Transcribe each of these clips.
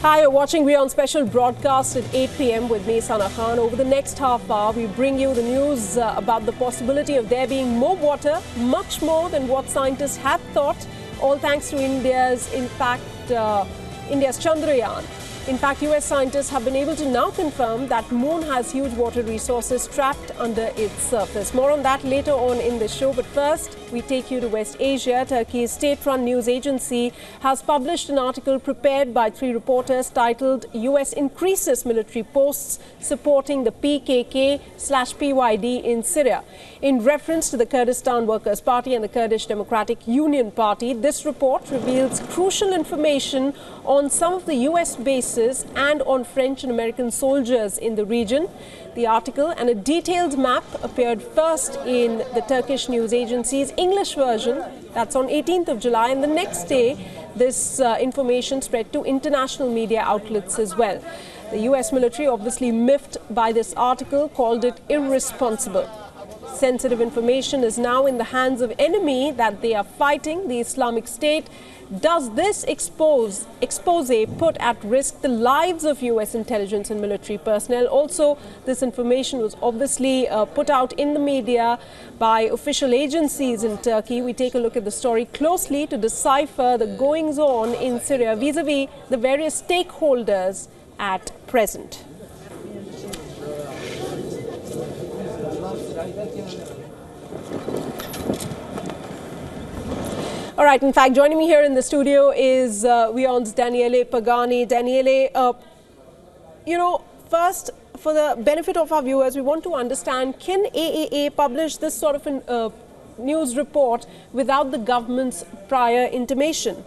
Hi, you're watching WION special broadcast at 8 p.m. with me, Sana Khan. Over the next half hour, we bring you the news about the possibility of there being more water, much more than what scientists had thought, all thanks to India's Chandrayaan. In fact, US scientists have been able to now confirm that moon has huge water resources trapped under its surface. More on that later on in the show. But first, we take you to West Asia. Turkey's state-run news agency has published an article prepared by 3 reporters titled US Increases Military Posts Supporting the PKK/PYD in Syria. In reference to the Kurdistan Workers' Party and the Kurdish Democratic Union Party, this report reveals crucial information on some of the US bases and on French and American soldiers in the region. The article and a detailed map appeared first in the Turkish news agency's English version. That's on 18th of July, and the next day this information spread to international media outlets as well. The US military, obviously miffed by this article, called it irresponsible. Sensitive information is now in the hands of enemy that they are fighting, the Islamic State. Does this expose put at risk the lives of US intelligence and military personnel? Also, this information was obviously put out in the media by official agencies in Turkey. We take a look at the story closely to decipher the goings-on in Syria vis-a-vis the various stakeholders at present. All right, in fact, joining me here in the studio is WION's Daniele Pagani. Daniele, first, for the benefit of our viewers, we want to understand, can AAA publish this sort of a news report without the government's prior intimation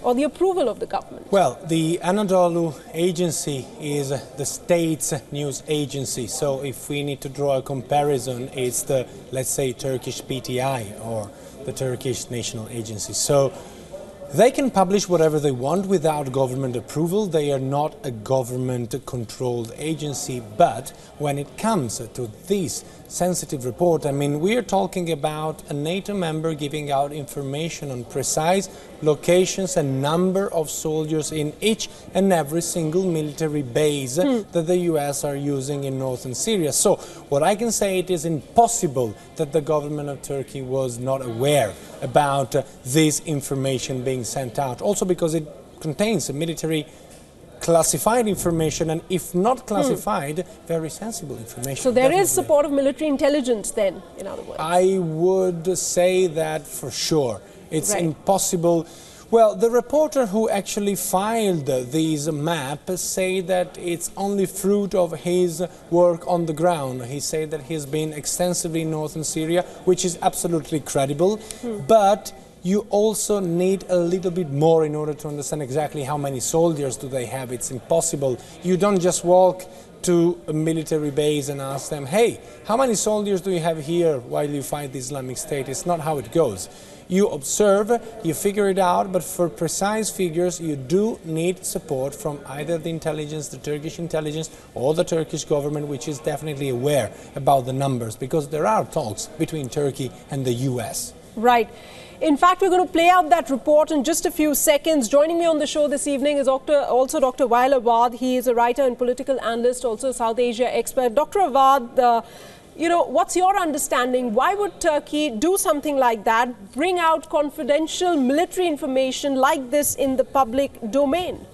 or the approval of the government? Well, the Anadolu agency is the state's news agency. So if we need to draw a comparison, it's the, let's say, Turkish PTI or the Turkish National Agency. So they can publish whatever they want without government approval. They are not a government-controlled agency. But when it comes to this sensitive report, I mean, we are talking about a NATO member giving out information on precise locations and number of soldiers in each and every single military base that the US are using in Northern Syria. So what I can say, it is impossible that the government of Turkey was not aware about this information being sent out. Also because it contains military classified information, and if not classified, very sensible information. So there is support of military intelligence then, in other words? I would say that for sure. It's impossible. Well, the reporter who actually filed these maps say that it's only fruit of his work on the ground. He said that he's been extensively in Northern Syria, which is absolutely credible, but you also need a little bit more in order to understand exactly how many soldiers do they have. It's impossible. You don't just walk to a military base and ask them, hey, how many soldiers do you have here while you fight the Islamic State? It's not how it goes. You observe, you figure it out, but for precise figures, you do need support from either the intelligence, the Turkish intelligence, or the Turkish government, which is definitely aware about the numbers, because there are talks between Turkey and the US. Right. In fact, we're going to play out that report in just a few seconds. Joining me on the show this evening is also Dr. WION. He is a writer and political analyst, also a South Asia expert. Dr. Awad, what's your understanding? Why would Turkey do something like that, bring out confidential military information like this in the public domain?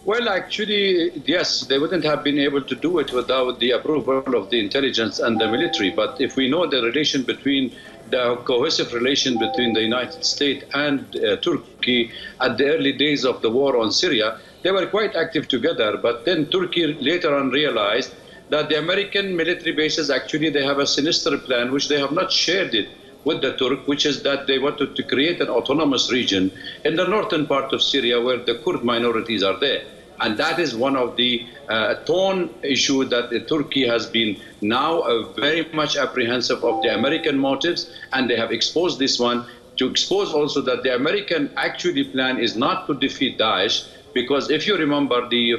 Well, actually, yes, they wouldn't have been able to do it without the approval of the intelligence and the military. But if we know the relation between the cohesive relation between the United States and Turkey at the early days of the war on Syria, they were quite active together. But then Turkey later on realized that the American military bases, actually, they have a sinister plan, which they have not shared it with the Turk, which is that they wanted to create an autonomous region in the northern part of Syria where the Kurd minorities are there. And that is one of the torn issue that Turkey has been now very much apprehensive of the American motives, and they have exposed this one to expose also that the American actually plan is not to defeat Daesh, because if you remember, the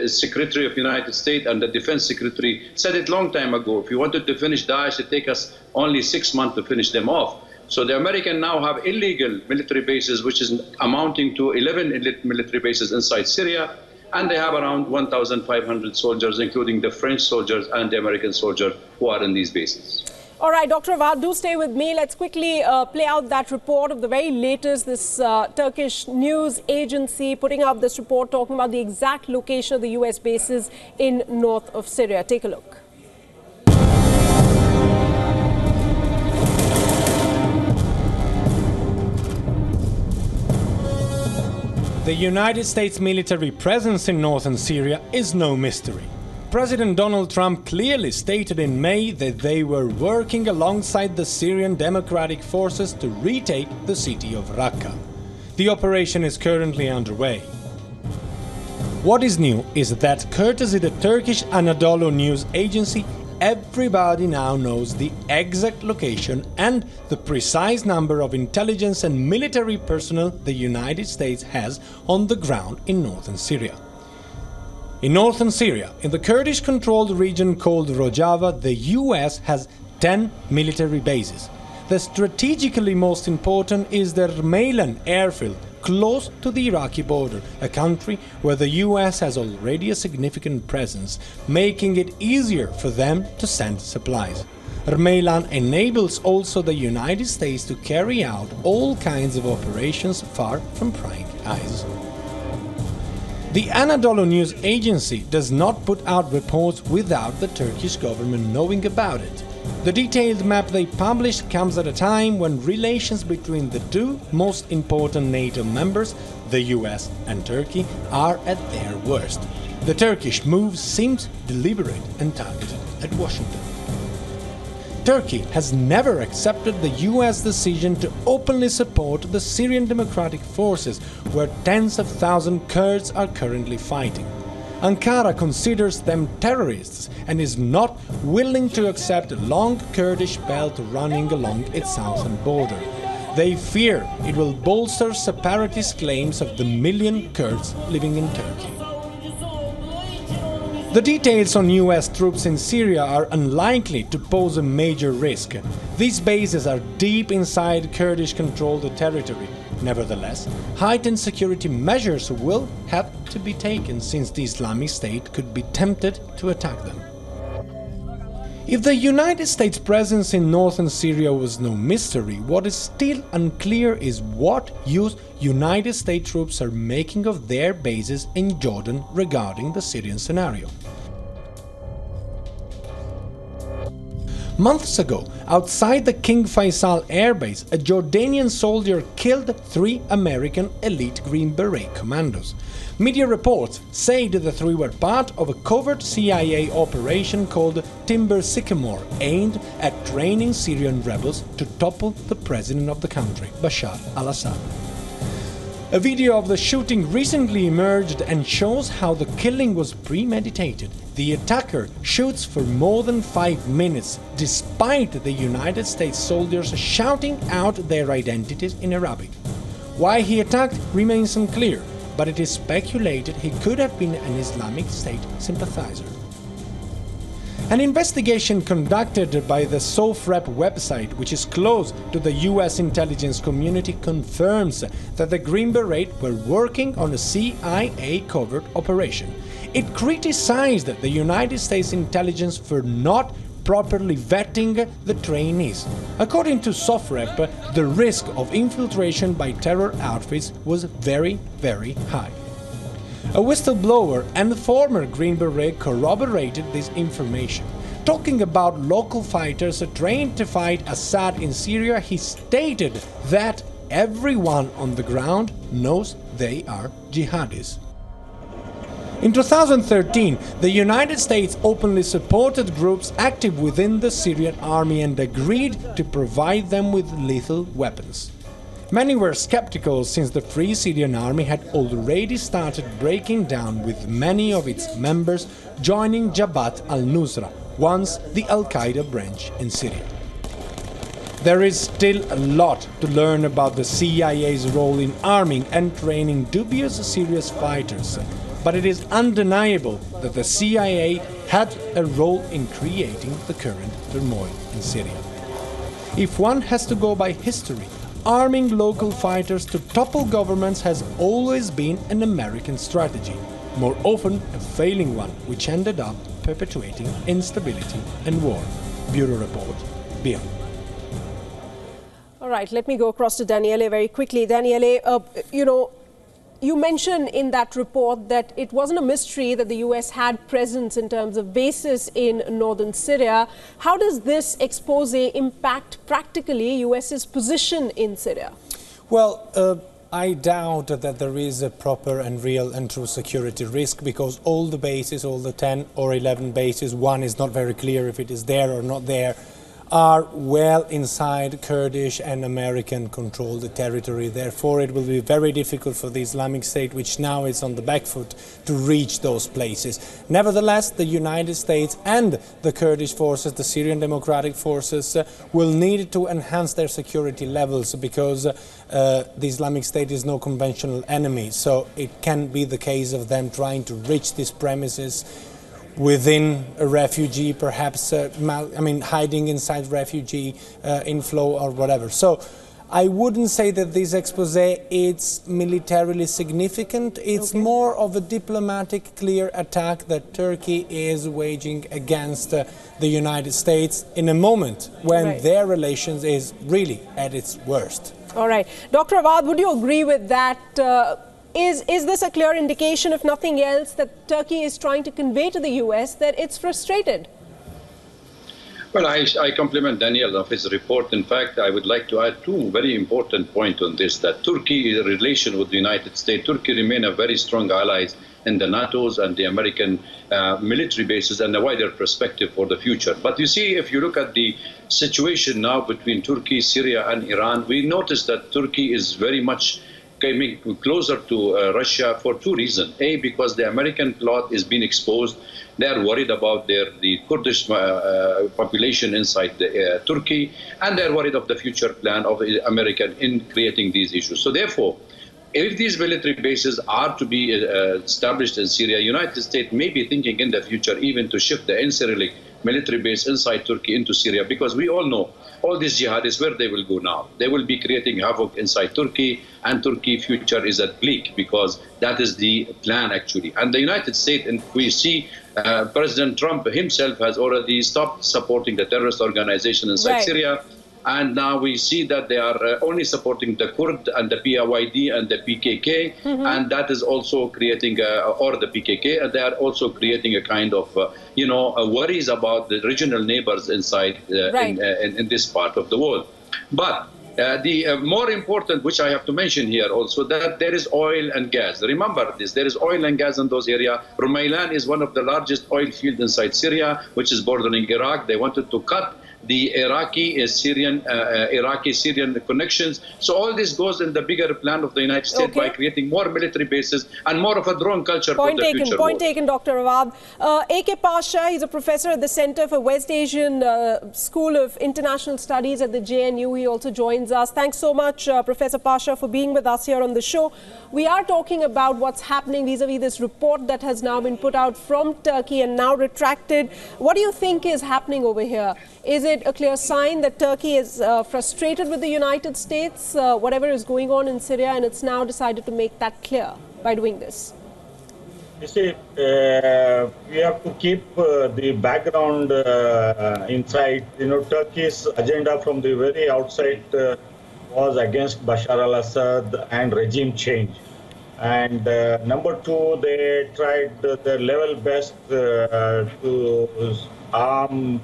Secretary of the United States and the Defense Secretary said it long time ago, if you wanted to finish Daesh, it take us only 6 months to finish them off. So the Americans now have illegal military bases, which is amounting to 11 military bases inside Syria, and they have around 1,500 soldiers, including the French soldiers and the American soldiers who are in these bases. All right, Dr. Awad, do stay with me. Let's quickly play out that report of the very latest, this Turkish news agency putting out this report talking about the exact location of the US bases in north of Syria. Take a look. The United States military presence in northern Syria is no mystery. President Donald Trump clearly stated in May that they were working alongside the Syrian Democratic Forces to retake the city of Raqqa. The operation is currently underway. What is new is that, courtesy the Turkish Anadolu news agency, everybody now knows the exact location and the precise number of intelligence and military personnel the United States has on the ground in northern Syria. In northern Syria, in the Kurdish-controlled region called Rojava, the US has 10 military bases. The strategically most important is the Rmeylan airfield, close to the Iraqi border, a country where the US has already a significant presence, making it easier for them to send supplies. Rmeylan enables also the United States to carry out all kinds of operations far from prying eyes. The Anadolu news agency does not put out reports without the Turkish government knowing about it. The detailed map they published comes at a time when relations between the two most important NATO members, the US and Turkey, are at their worst. The Turkish move seems deliberate and targeted at Washington. Turkey has never accepted the US decision to openly support the Syrian Democratic Forces, where tens of thousands of Kurds are currently fighting. Ankara considers them terrorists and is not willing to accept a long Kurdish belt running along its southern border. They fear it will bolster separatist claims of the million Kurds living in Turkey. The details on US troops in Syria are unlikely to pose a major risk. These bases are deep inside Kurdish-controlled territory. Nevertheless, heightened security measures will have to be taken, since the Islamic State could be tempted to attack them. If the United States' presence in northern Syria was no mystery, what is still unclear is what use United States troops are making of their bases in Jordan regarding the Syrian scenario. Months ago, outside the King Faisal airbase, a Jordanian soldier killed 3 American elite Green Beret commandos. Media reports say that the 3 were part of a covert CIA operation called Timber Sycamore, aimed at training Syrian rebels to topple the president of the country, Bashar al-Assad. A video of the shooting recently emerged and shows how the killing was premeditated. The attacker shoots for more than 5 minutes, despite the United States soldiers shouting out their identities in Arabic. Why he attacked remains unclear, but it is speculated he could have been an Islamic State sympathizer. An investigation conducted by the SOFREP website, which is close to the US intelligence community, confirms that the Green Beret were working on a CIA covert operation. It criticized the United States intelligence for not properly vetting the trainees. According to SOFREP, the risk of infiltration by terror outfits was very, very high. A whistleblower and former Green Beret corroborated this information. Talking about local fighters trained to fight Assad in Syria, he stated that everyone on the ground knows they are jihadis. In 2013, the United States openly supported groups active within the Syrian army and agreed to provide them with lethal weapons. Many were skeptical, since the Free Syrian Army had already started breaking down, with many of its members joining Jabhat al-Nusra, once the Al-Qaeda branch in Syria. There is still a lot to learn about the CIA's role in arming and training dubious Syrian fighters, but it is undeniable that the CIA had a role in creating the current turmoil in Syria. If one has to go by history, arming local fighters to topple governments has always been an American strategy, more often a failing one, which ended up perpetuating instability and war. Bureau Report, WION. All right, let me go across to Daniele very quickly. Daniele, you mentioned in that report that it wasn't a mystery that the US had presence in terms of bases in northern Syria. How does this expose impact practically US's position in Syria? Well, I doubt that there is a proper and real and true security risk, because all the bases, all the 10 or 11 bases, one is not very clear if it is there or not there, are well inside Kurdish and American-controlled territory. Therefore, it will be very difficult for the Islamic State, which now is on the back foot, to reach those places. Nevertheless, the United States and the Kurdish forces, the Syrian Democratic Forces, will need to enhance their security levels, because the Islamic State is no conventional enemy. So it can be the case of them trying to reach these premises within a refugee, perhaps, hiding inside refugee inflow or whatever. So I wouldn't say that this expose is militarily significant. It's more of a diplomatic, clear attack that Turkey is waging against the United States in a moment when their relations is really at its worst. All right. Dr. Awad, would you agree with that? Is this a clear indication, if nothing else, that Turkey is trying to convey to the US that it's frustrated? Well, I compliment Daniel of his report. In fact, I would like to add two very important points on this, that Turkey, in relation with the United States, Turkey remain a very strong ally in the NATO's and the American military bases and a wider perspective for the future. But you see, if you look at the situation now between Turkey, Syria and Iran, we notice that Turkey is very much coming closer to Russia for two reasons. A, because the American plot is being exposed. They are worried about the Kurdish population inside Turkey, and they're worried of the future plan of the American in creating these issues. So therefore, if these military bases are to be established in Syria, United States may be thinking in the future even to shift the Incirlik military base inside Turkey into Syria, because we all know all these jihadists, where they will go now. They will be creating havoc inside Turkey, and Turkey's future is at bleak, because that is the plan actually. And the United States, and we see President Trump himself has already stopped supporting the terrorist organization inside Syria. And now we see that they are only supporting the Kurd and the PYD and the PKK, and that is also creating, or the PKK, and they are also creating a kind of, worries about the regional neighbors inside in this part of the world. But the more important, which I have to mention here also, that there is oil and gas. Remember this, there is oil and gas in those areas. Rumaylan is one of the largest oil fields inside Syria, which is bordering Iraq. They wanted to cut the Iraqi-Syrian connections. So all this goes in the bigger plan of the United States by creating more military bases and more of a drone culture for the future. Point taken, Dr. Awad. A.K. Pasha, he's a professor at the Center for West Asian School of International Studies at the JNU. He also joins us. Thanks so much, Professor Pasha, for being with us here on the show. We are talking about what's happening vis-a-vis this report that has now been put out from Turkey and now retracted. What do you think is happening over here? Is it a clear sign that Turkey is frustrated with the United States, whatever is going on in Syria, and it's now decided to make that clear by doing this? You see, we have to keep the background inside. Turkey's agenda from the very outside was against Bashar al-Assad and regime change. And number two, they tried their level best to arm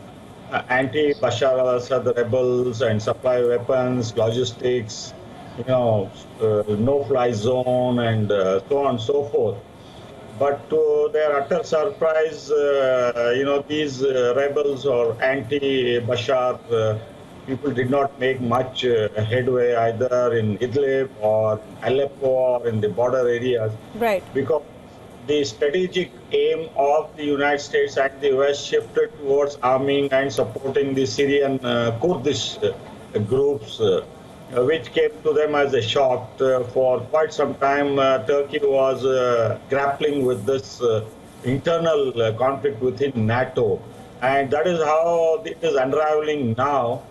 anti-Bashar al-Assad rebels and supply weapons, logistics, no-fly zone, and so on and so forth. But to their utter surprise, these rebels or anti-Bashar people did not make much headway either in Idlib or Aleppo or in the border areas. Because the strategic aim of the United States and the West shifted towards arming and supporting the Syrian Kurdish groups, which came to them as a shock. For quite some time, Turkey was grappling with this internal conflict within NATO. And that is how it is unraveling now.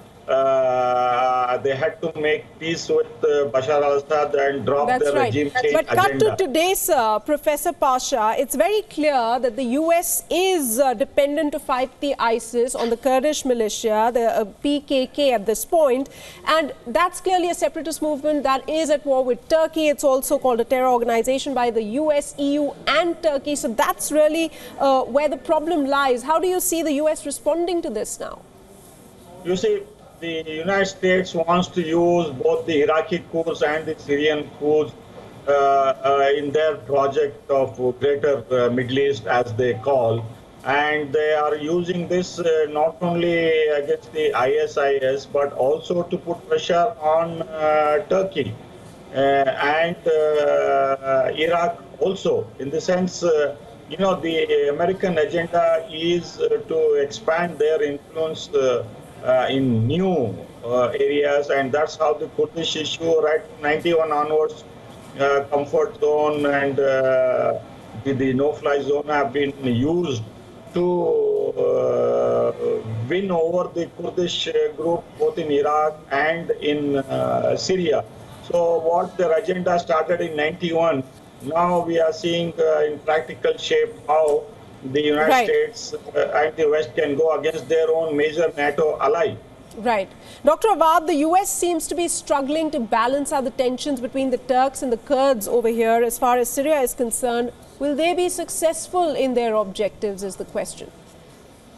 they had to make peace with Bashar al-Assad and drop their regime change But cut agenda. to today's Professor Pasha, it's very clear that the US is dependent to fight the ISIS on the Kurdish militia, the PKK at this point, and that's clearly a separatist movement that is at war with Turkey. It's also called a terror organization by the US, EU and Turkey. So that's really where the problem lies. How do you see the US responding to this now? You see, the United States wants to use both the Iraqi Kurds and the Syrian Kurds in their project of Greater Middle East, as they call. And they are using this not only against the ISIS, but also to put pressure on Turkey and Iraq also. In the sense, you know, the American agenda is to expand their influence in new areas, and that's how the Kurdish issue, right from 91 onwards, comfort zone and the no-fly zone have been used to win over the Kurdish group both in Iraq and in Syria. So what their agenda started in 91, now we are seeing in practical shape how the United States and the West can go against their own major NATO ally. Right. Dr. Awad, the US seems to be struggling to balance out the tensions between the Turks and the Kurds over here as far as Syria is concerned. Will they be successful in their objectives is the question.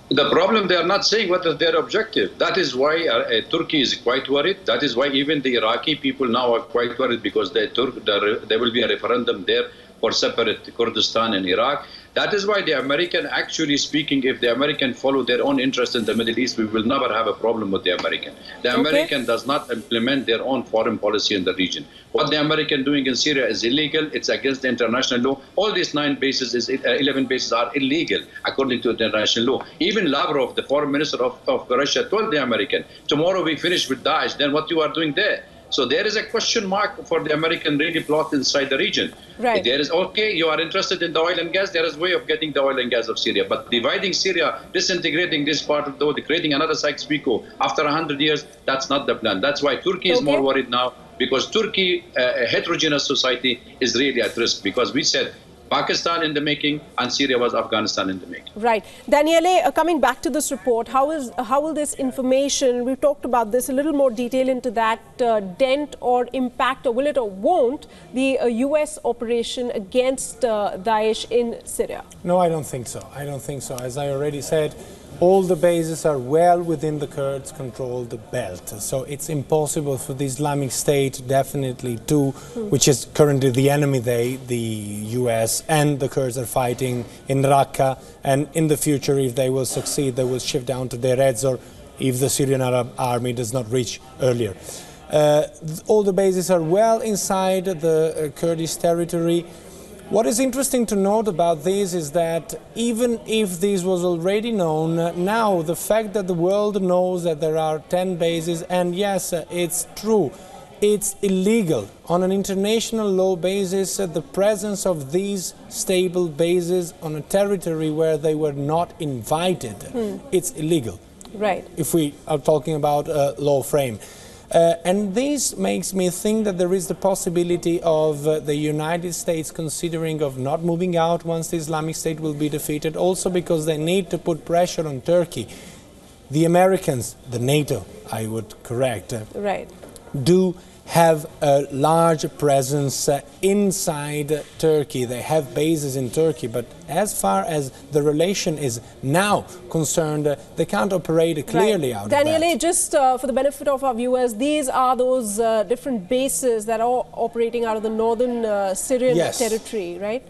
The problem, they are not saying what is their objective. That is why Turkey is quite worried. That is why even the Iraqi people now are quite worried, because there will be a referendum there for separate Kurdistan and Iraq. That is why the American, actually speaking, if the American follow their own interest in the Middle East, we will never have a problem with the American. The American does not implement their own foreign policy in the region. What the American doing in Syria is illegal. It's against the international law. All these 11 bases are illegal according to international law. Even Lavrov, the foreign minister of Russia, told the American, tomorrow we finish with Daesh, then what you are doing there? So there is a question mark for the American really plot inside the region. Right. There is, okay, you are interested in the oil and gas, there is a way of getting the oil and gas of Syria. But dividing Syria, disintegrating this part of the world, creating another Sykes-Picot after 100 years, that's not the plan. That's why Turkey is more worried now, because Turkey, a heterogeneous society, is really at risk. Because we said Pakistan in the making and Syria was Afghanistan in the making. Right. Daniele, coming back to this report, how will this information, we've talked about this, a little more detail into that, dent or impact, or will it or won't, the US operation against Daesh in Syria? No, I don't think so. I don't think so. As I already said, all the bases are well within the Kurds' controlled belt. So it's impossible for the Islamic State definitely to, which is currently the enemy the US and the Kurds are fighting in Raqqa, and in the future, if they will succeed, they will shift down to Deir ez-Zor if the Syrian Arab army does not reach earlier. All the bases are well inside the Kurdish territory. What is interesting to note about this is that even if this was already known, now the fact that the world knows that there are 10 bases, and yes, it's true, it's illegal. On an international law basis, the presence of these stable bases on a territory where they were not invited, it's illegal. Right. If we are talking about a law frame. And this makes me think that there is the possibility of the United States considering of not moving out once the Islamic State will be defeated, also because they need to put pressure on Turkey. The Americans, the NATO, I would correct, do have a large presence inside Turkey. They have bases in Turkey, but as far as the relation is now concerned, they can't operate clearly out of that. Daniele, just for the benefit of our viewers, these are those different bases that are operating out of the northern Syrian territory, right?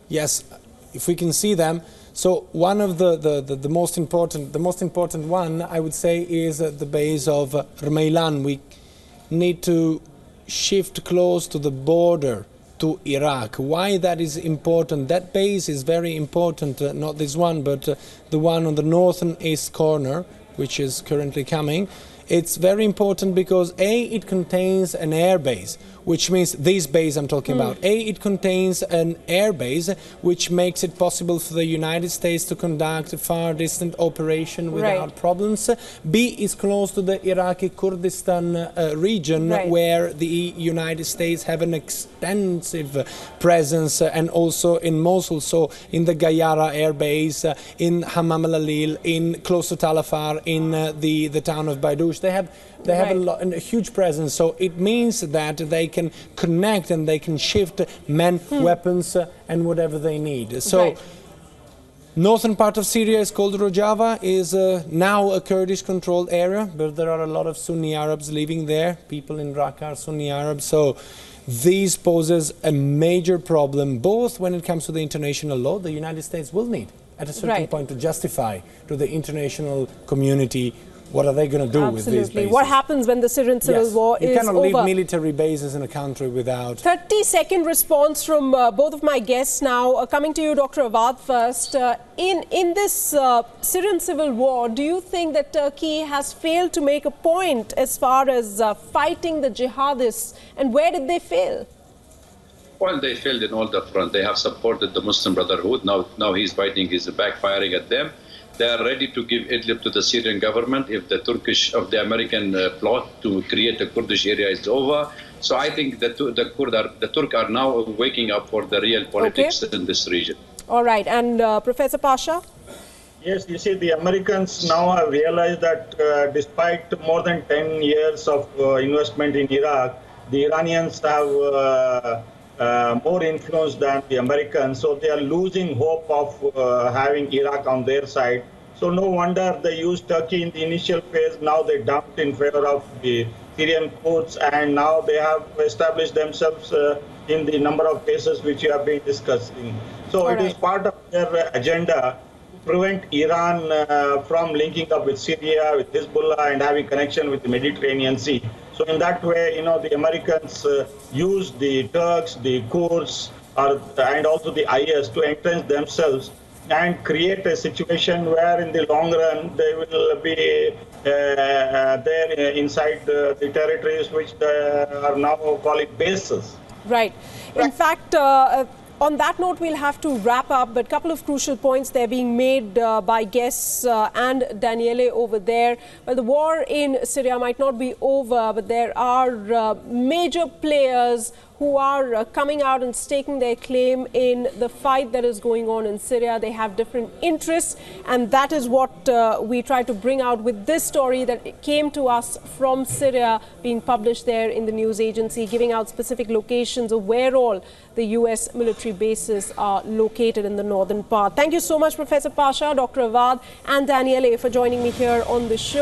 Yes, if we can see them. So one of the most important one, I would say, is the base of Remeilan. We need to shift close to the border to Iraq. Why that is important? That base is very important, not this one, but the one on the northern east corner, which is currently coming. It's very important because A, it contains an air base, which means this base I'm talking about. A, it contains an air base, which makes it possible for the United States to conduct a far distant operation without problems. B, is close to the Iraqi Kurdistan region, where the United States have an extensive presence, and also in Mosul, so in the Gayara air base, in Hammam al-Alil, in close to Tal Afar, in the town of Baidush. They have a huge presence, so it means that they can connect and they can shift men, weapons, and whatever they need. So, northern part of Syria is called Rojava, is now a Kurdish-controlled area, but there are a lot of Sunni Arabs living there. People in Raqqa are Sunni Arabs, so this poses a major problem, both when it comes to the international law. The United States will need, at a certain point, to justify to the international community what are they going to do with these bases. What happens when the Syrian civil war is over? You cannot leave military bases in a country without... 30-second response from both of my guests now. Coming to you, Dr. Awad, first. In this Syrian civil war, do you think that Turkey has failed to make a point as far as fighting the jihadists? And where did they fail? Well, they failed in all the front. They have supported the Muslim Brotherhood. Now he's fighting, he's backfiring at them. They are ready to give Idlib to the Syrian government if the American plot to create a Kurdish area is over. So I think the Turks are now waking up for the real politics in this region. All right. And Professor Pasha? Yes, you see, the Americans now have realized that despite more than 10 years of investment in Iraq, the Iranians have more influence than the Americans, so they are losing hope of having Iraq on their side. So no wonder they used Turkey in the initial phase. Now they dumped in favor of the Syrian Kurds, and now they have established themselves in the number of cases which you have been discussing. So it is part of their agenda to prevent Iran from linking up with Syria, with Hezbollah, and having connection with the Mediterranean Sea. So in that way, the Americans use the Turks, the Kurds, and also the IS to entrench themselves and create a situation where in the long run they will be there inside the territories which they are now calling bases. Right. In fact, on that note, we'll have to wrap up, but a couple of crucial points there being made by guests and Daniele over there. Well, the war in Syria might not be over, but there are major players who are coming out and staking their claim in the fight that is going on in Syria. They have different interests, and that is what we try to bring out with this story that came to us from Syria, being published there in the news agency, giving out specific locations of where all the US military bases are located in the northern part. Thank you so much, Professor Pasha, Dr. Awad, and Daniele for joining me here on the show.